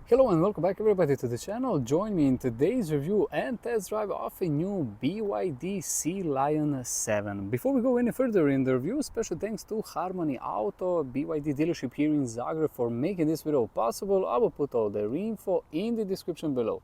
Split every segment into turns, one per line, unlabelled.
Hello and welcome back everybody to the channel. Join me in today's review and test drive of a new BYD Sealion 7. Before we go any further in the review, special thanks to Harmony Auto, BYD dealership here in Zagreb for making this video possible. I will put all their info in the description below.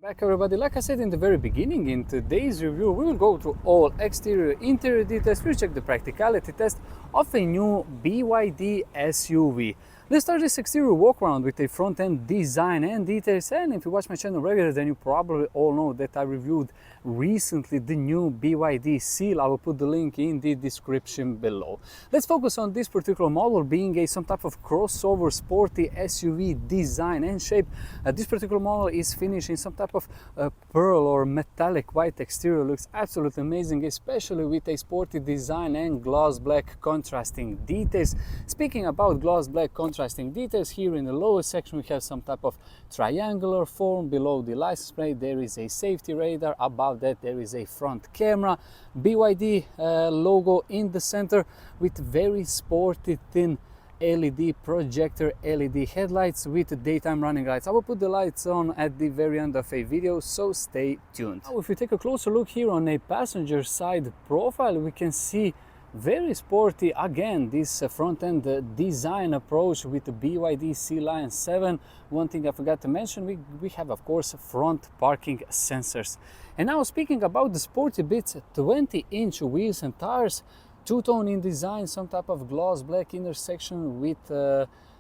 Back everybody, like I said in the very beginning, in today's review we will go through all exterior interior details. We'll check the practicality test of a new BYD SUV. Let's start this exterior walk around with a front end design and details, and if you watch my channel regularly then you probably all know that I reviewed recently the new BYD Seal. I will put the link in the description below. Let's focus on this particular model being some type of crossover sporty SUV design and shape. This particular model is finished in some type of pearl or metallic white exterior. Looks absolutely amazing, especially with a sporty design and gloss black contrasting details. Speaking about gloss black contrasting details, here in the lower section we have some type of triangular form. Below the license plate there is a safety radar. Above that there is a front camera, BYD logo in the center with very sporty thin LED projector LED headlights with daytime running lights. I will put the lights on at the very end of a video, so stay tuned. Now if we take a closer look here on a passenger side profile, we can see very sporty again this front-end design approach with the BYD Sealion 7. One thing I forgot to mention, we have of course front parking sensors. And now speaking about the sporty bits, 20-inch wheels and tires, two-tone in design, some type of gloss black intersection with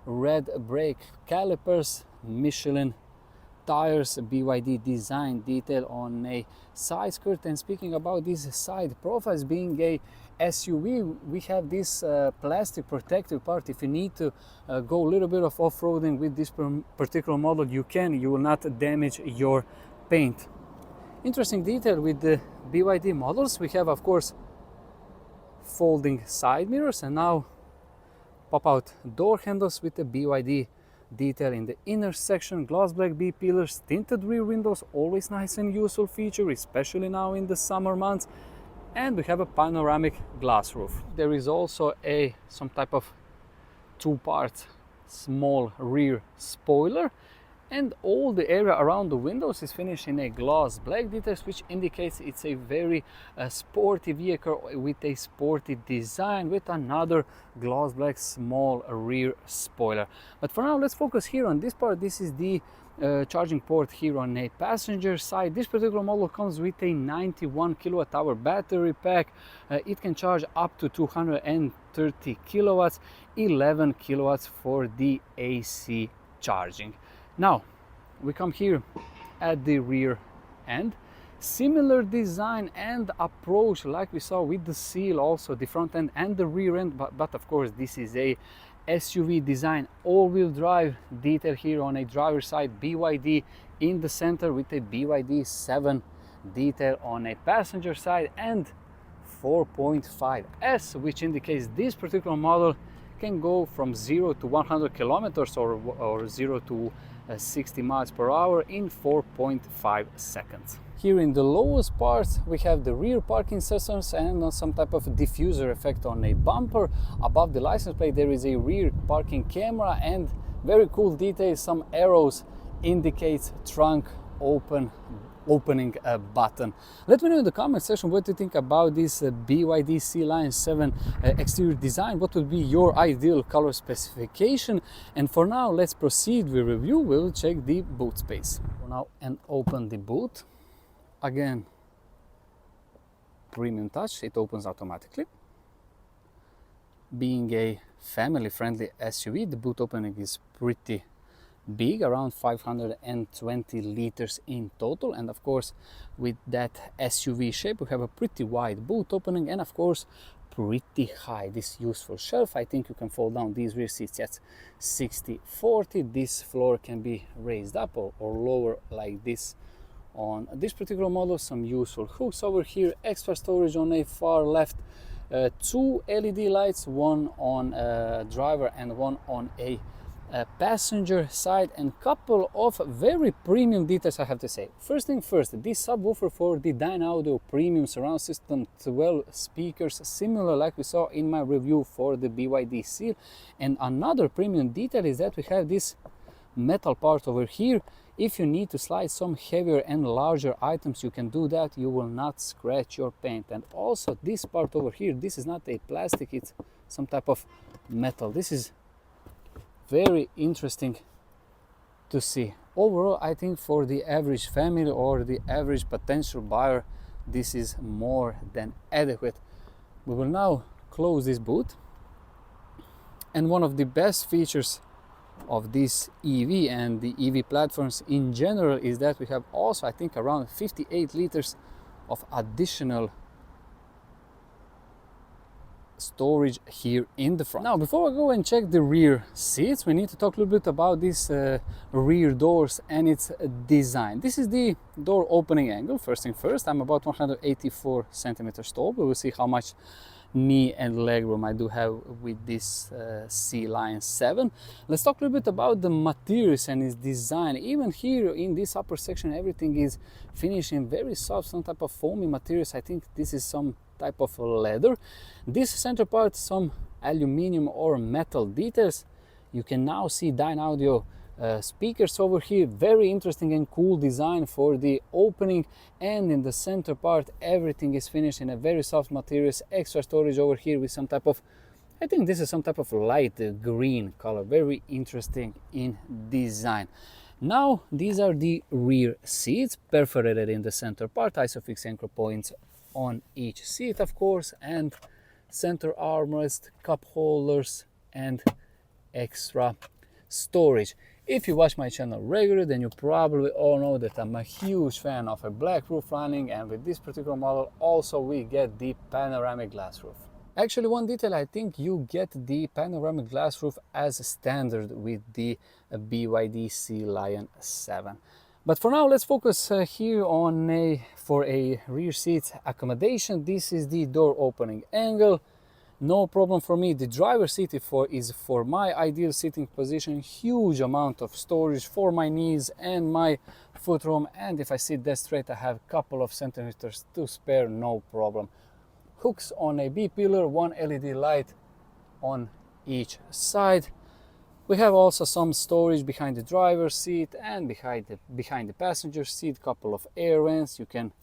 red brake calipers, Michelin tires, BYD design detail on a side skirt. And speaking about these side profiles, being a SUV, we have this plastic protective part. If you need to go a little bit of off-roading with this particular model, you can. You will not damage your paint. Interesting detail with the BYD models, we have of course folding side mirrors and now pop-out door handles with the BYD detail in the inner section, gloss black B pillars, tinted rear windows, always nice and useful feature, especially now in the summer months. And we have a panoramic glass roof. There is also some type of two-part small rear spoiler, and all the area around the windows is finished in a gloss black details, which indicates it's a very sporty vehicle with a sporty design with another gloss black small rear spoiler. But for now let's focus here on this part. This is the charging port here on a passenger side. This particular model comes with a 91 kilowatt hour battery pack. It can charge up to 230 kilowatts, 11 kilowatts for the AC charging. Now we come here at the rear end, similar design and approach like we saw with the Seal, also the front end and the rear end, but of course this is a SUV design, all-wheel drive detail here on a driver's side, BYD in the center with a BYD 7 detail on a passenger side, and 4.5S, which indicates this particular model can go from 0 to 100 kilometers or 0 to 60 miles per hour in 4.5 seconds. Here in the lowest part we have the rear parking sensors and some type of diffuser effect on a bumper. Above the license plate there is a rear parking camera and very cool detail, some arrows indicates trunk opening button. Let me know in the comment section what you think about this BYD Sealion 7 exterior design. What would be your ideal color specification? And for now let's proceed with review. We'll check the boot space now and open the boot. Again, premium touch, it opens automatically. Being a family-friendly SUV, the boot opening is pretty big, around 520 liters in total, and of course with that SUV shape we have a pretty wide boot opening and of course pretty high this useful shelf. I think you can fold down these rear seats at 60-40. This floor can be raised up or lower like this on this particular model. Some useful hooks over here, extra storage on a far left, two LED lights, one on driver and one on a passenger side, and couple of very premium details, I have to say. First thing first, this subwoofer for the d.o.o premium surround system, 12 speakers, similar like we saw in my review for the BYD Seal. And another premium detail is that we have this metal part over here. If you need to slide some heavier and larger items, you can do that. You will not scratch your paint. And also this part over here, this is not a plastic, it's some type of metal. This is very interesting to see. Overall, I think for the average family or the average potential buyer, this is more than adequate. We will now close this boot. And one of the best features of this EV and the EV platforms in general is that we have also, I think, around 58 liters of additional storage here in the front. Now, before I go and check the rear seats, we need to talk a little bit about these rear doors and its design. This is the door opening angle. First thing first, I'm about 184 centimeters tall. We will see how much knee and leg room I do have with this Sealion 7. Let's talk a little bit about the materials and its design. Even here in this upper section, everything is finished in very soft, some type of foamy materials. I think this is some type of leather. This center part, some aluminum or metal details. You can now see d.o.o speakers over here. Very interesting and cool design for the opening. And in the center part, everything is finished in a very soft materials. Extra storage over here with some type of, I think this is some type of light green color. Very interesting in design. Now, these are the rear seats, perforated in the center part, isofix anchor points on each seat, of course, and center armrest, cup holders, and extra storage. If you watch my channel regularly, then you probably all know that I'm a huge fan of a black roof lining, and with this particular model also we get the panoramic glass roof. Actually, one detail, I think you get the panoramic glass roof as standard with the BYD Sealion 7. But for now, let's focus here on for a rear seat accommodation. This is the door opening angle. No problem for me. The driver's seat is for my ideal sitting position. Huge amount of storage for my knees and my foot room. And if I sit dead straight, I have a couple of centimeters to spare, no problem. Hooks on a B-pillar, one LED light on each side. We have also some storage behind the driver's seat and behind the passenger seat. Couple of air vents. You can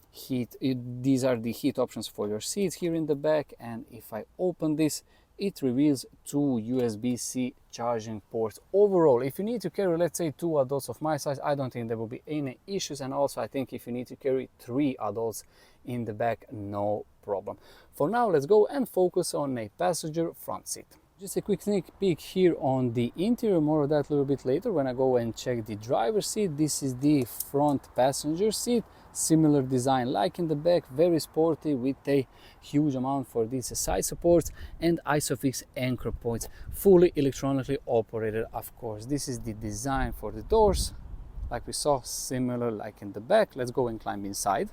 heat it. These are the heat options for your seats here in the back. And if I open this, it reveals two USB-C charging ports. Overall, if you need to carry, let's say, 2 adults of my size, I don't think there will be any issues. And also, I think if you need to carry 3 adults in the back, no problem. For now, let's go and focus on a passenger front seat. Just a quick sneak peek here on the interior, more of that a little bit later when I go and check the driver's seat. This is the front passenger seat. Similar design like in the back, very sporty with a huge amount for these side supports and isofix anchor points, fully electronically operated, of course. This is the design for the doors, like we saw, similar like in the back. Let's go and climb inside.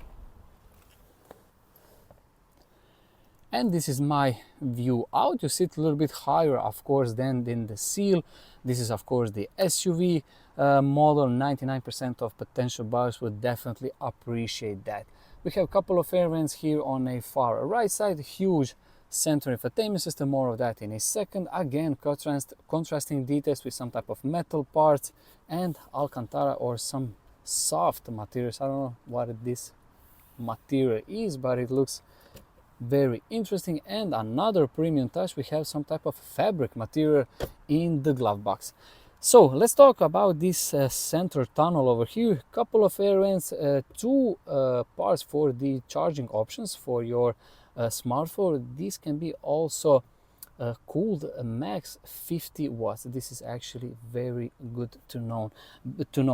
And this is my view out. You sit a little bit higher, of course, than in the Seal. This is, of course, the SUV model. 99% of potential buyers would definitely appreciate that. We have a couple of air vents here on a far right side. Huge center infotainment system, more of that in a second. Again, contrasting details with some type of metal parts and Alcantara or some soft materials. I don't know what this material is, but it looks very interesting. And another premium touch, we have some type of fabric material in the glove box. So let's talk about this center tunnel over here. Couple of air vents, 2 parts for the charging options for your smartphone. These can be also cooled max 50 watts. This is actually very good to know.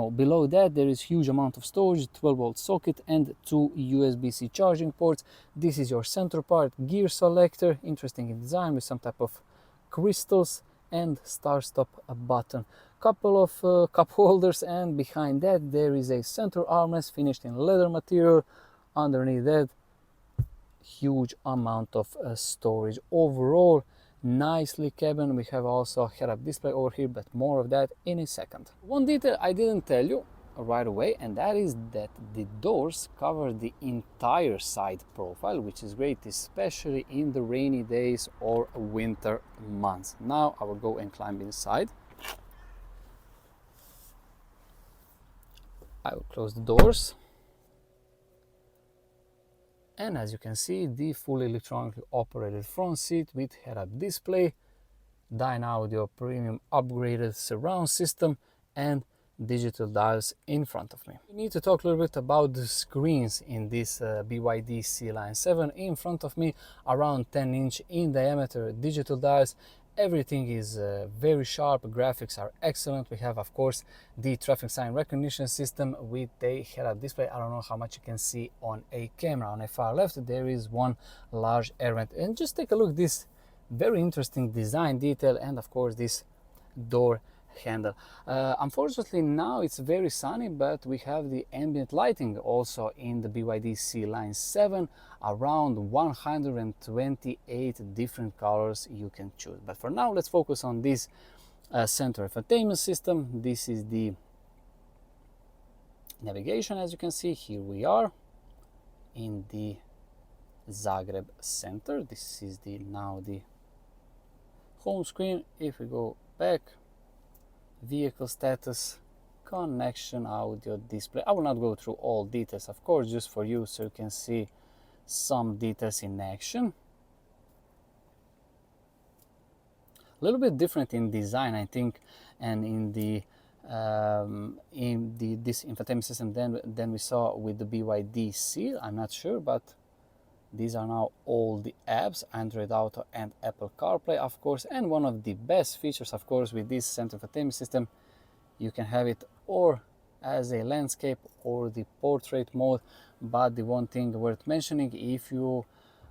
Below that there is huge amount of storage, 12-volt socket and 2 USB-C charging ports. This is your center part, gear selector, interesting in design with some type of crystals and start-stop button. Couple of cup holders, and behind that there is a center armrest finished in leather material. Underneath that, huge amount of storage. Overall, nicely cabin. We have also a head-up display over here, but more of that in a second. One detail I didn't tell you right away, and that is that the doors cover the entire side profile, which is great, especially in the rainy days or winter months. Now I will go and climb inside. I will close the doors. And as you can see, the fully electronically operated front seat with head-up display, Audio premium upgraded surround system, and digital dials in front of me. We need to talk a little bit about the screens in this BYD Sealion 7. In front of me, around 10-inch in diameter digital dials. Everything is very sharp, graphics are excellent. We have, of course, the traffic sign recognition system with a head-up display. I don't know how much you can see on a camera. On the far left, there is one large air vent. And just take a look at this very interesting design detail, and of course this door handle. Unfortunately now it's very sunny, but we have the ambient lighting also in the BYD Sealion 7, around 128 different colors you can choose. But for now, let's focus on this center infotainment system. This is the navigation. As you can see, here we are in the Zagreb center. This is now the home screen. If we go back, vehicle status, connection, audio, display. I will not go through all details, of course, just for you so you can see some details in action. A little bit different in design, I think, and in this infotainment system than we saw with the BYD Seal. I'm not sure, but these are now all the apps, Android Auto and Apple CarPlay, of course. And one of the best features, of course, with this center infotainment system, you can have it or as a landscape or the portrait mode. But the one thing worth mentioning, if you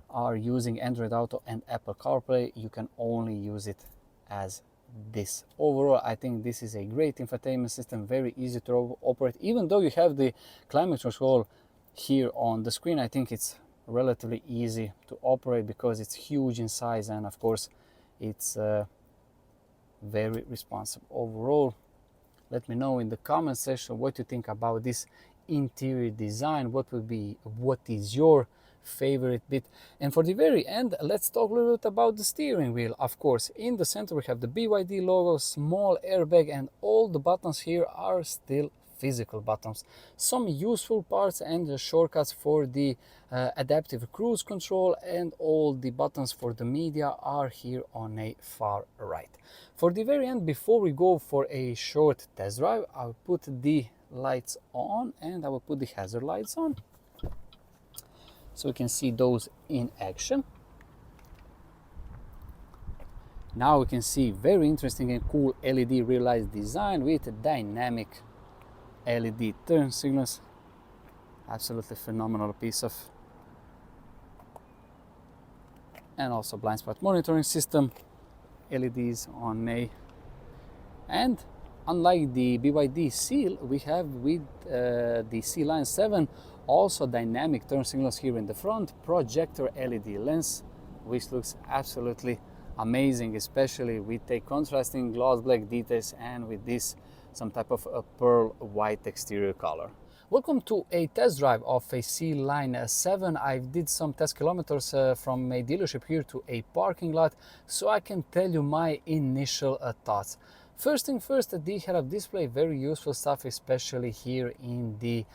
are using Android Auto and Apple CarPlay, you can only use it as this. Overall, I think this is a great infotainment system, very easy to operate. Even though you have the climate control here on the screen, I think it's relatively easy to operate because it's huge in size, and of course it's very responsive. Overall, let me know in the comment section what you think about this interior design. What is your favorite bit? And for the very end, let's talk a little bit about the steering wheel. Of course, in the center we have the BYD logo, small airbag, and all the buttons here are still physical buttons. Some useful parts and the shortcuts for the adaptive cruise control, and all the buttons for the media are here on a far right. For the very end, before we go for a short test drive, I'll put the lights on and I will put the hazard lights on so we can see those in action. Now we can see very interesting and cool LED realized design with dynamic LED turn signals. Absolutely phenomenal piece of, and also blind spot monitoring system, LEDs on a, and unlike the BYD Seal, we have with the Sealion 7 also dynamic turn signals here in the front, projector LED lens, which looks absolutely amazing, especially with a contrasting gloss black details and with this some type of a pearl white exterior color. Welcome to a test drive of a Sealion 7. I did some test kilometers from a dealership here to a parking lot, so I can tell you my initial thoughts. First thing first, the head-up display, very useful stuff, especially here in the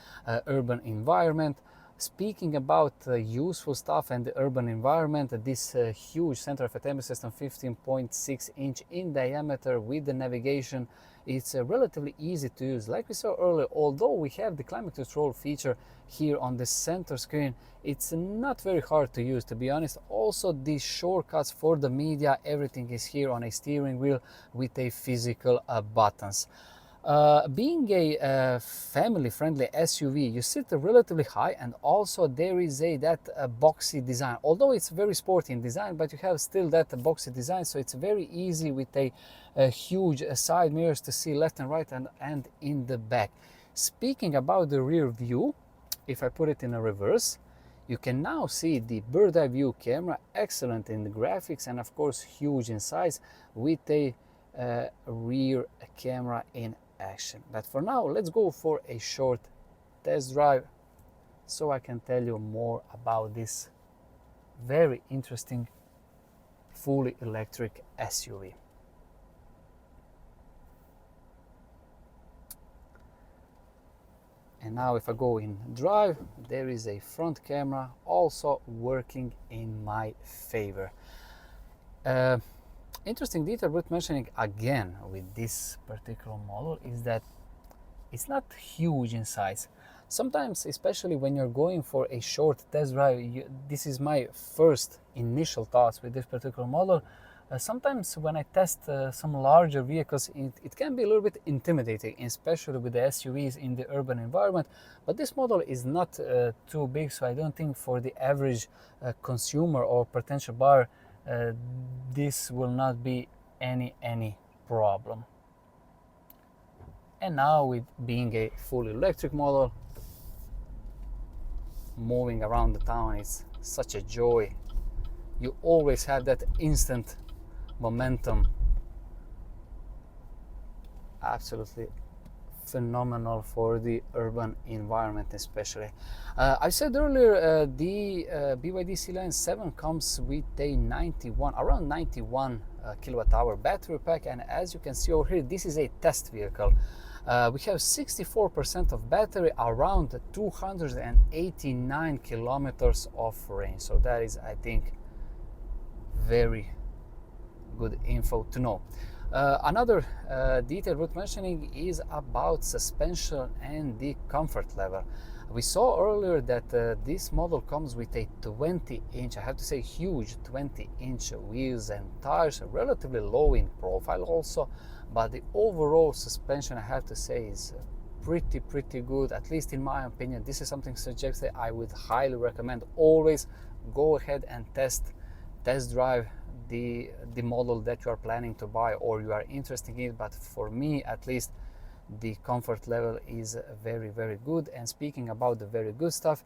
urban environment. Speaking about useful stuff and the urban environment, this huge center infotainment system, 15.6 inch in diameter with the navigation, it's relatively easy to use. Like we saw earlier, although we have the climate control feature here on the center screen, it's not very hard to use, to be honest. Also, the shortcuts for the media, everything is here on a steering wheel with a physical buttons. Being a family-friendly SUV, you sit relatively high, and also there is that boxy design. Although it's very sporty in design, but you have still that boxy design, so it's very easy with a huge side mirrors to see left and right and in the back. Speaking about the rear view, if I put it in a reverse, You can now see the bird eye view camera, excellent in the graphics and of course huge in size, with a rear camera in action. But for now, let's go for a short test drive so I can tell you more about this very interesting fully electric SUV. And now if I go in drive, there is a front camera also working in my favor. Interesting detail worth mentioning again with this particular model is that it's not huge in size. Sometimes, especially when you're going for a short test drive, this is my first initial thoughts with this particular model. Sometimes when I test some larger vehicles, it can be a little bit intimidating, especially with the SUVs in the urban environment. But this model is not too big, so I don't think for the average consumer or potential buyer, this will not be any problem. And now, with being a fully electric model, moving around the town is such a joy. You always have that instant momentum. Absolutely phenomenal for the urban environment especially. I said earlier the BYD Sealion 7 comes with a around 91 kilowatt hour battery pack, and as you can see over here, this is a test vehicle. We have 64% of battery, around 289 kilometers of range, so that is, I think, very good info to know. Another detail worth mentioning is about suspension and the comfort level. We saw earlier that this model comes with a 20-inch, I have to say huge 20-inch wheels and tires, relatively low in profile also, but the overall suspension, I have to say, is pretty good, at least in my opinion. This is something suggested I would highly recommend. Always go ahead and test drive the model that you are planning to buy or you are interested in, but for me at least, the comfort level is very good. And speaking about the very good stuff,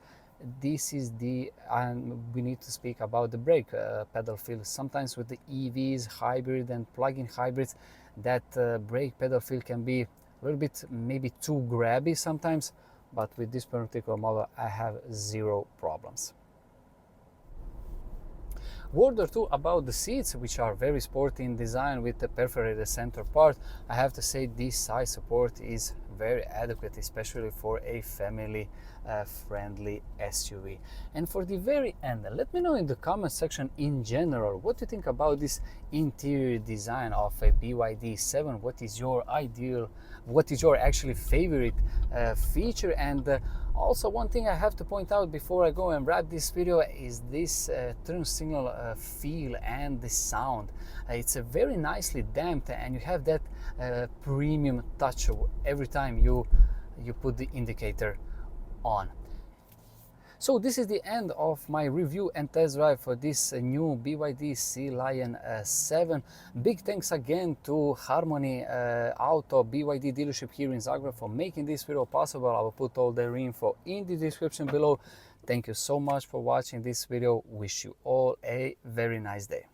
this is we need to speak about the brake pedal feel. Sometimes with the EVs, hybrid and plug-in hybrids, that brake pedal feel can be a little bit maybe too grabby sometimes, but with this particular model I have zero problems. Word or two about the seats, which are very sporty in design with the perforated center part. I have to say this side support is very adequate, especially for a family friendly SUV. And for the very end, let me know in the comment section in general what you think about this interior design of a BYD 7. What is your ideal, what is your actually favorite feature? And also, one thing I have to point out before I go and wrap this video is this turn signal feel and the sound. It's a very nicely damped, and you have that premium touch every time you put the indicator on. So this is the end of my review and test drive for this new BYD Sealion 7. Big thanks again to Harmony Auto BYD dealership here in Zagreb for making this video possible. I will put all their info in the description below. Thank you so much for watching this video. Wish you all a very nice day.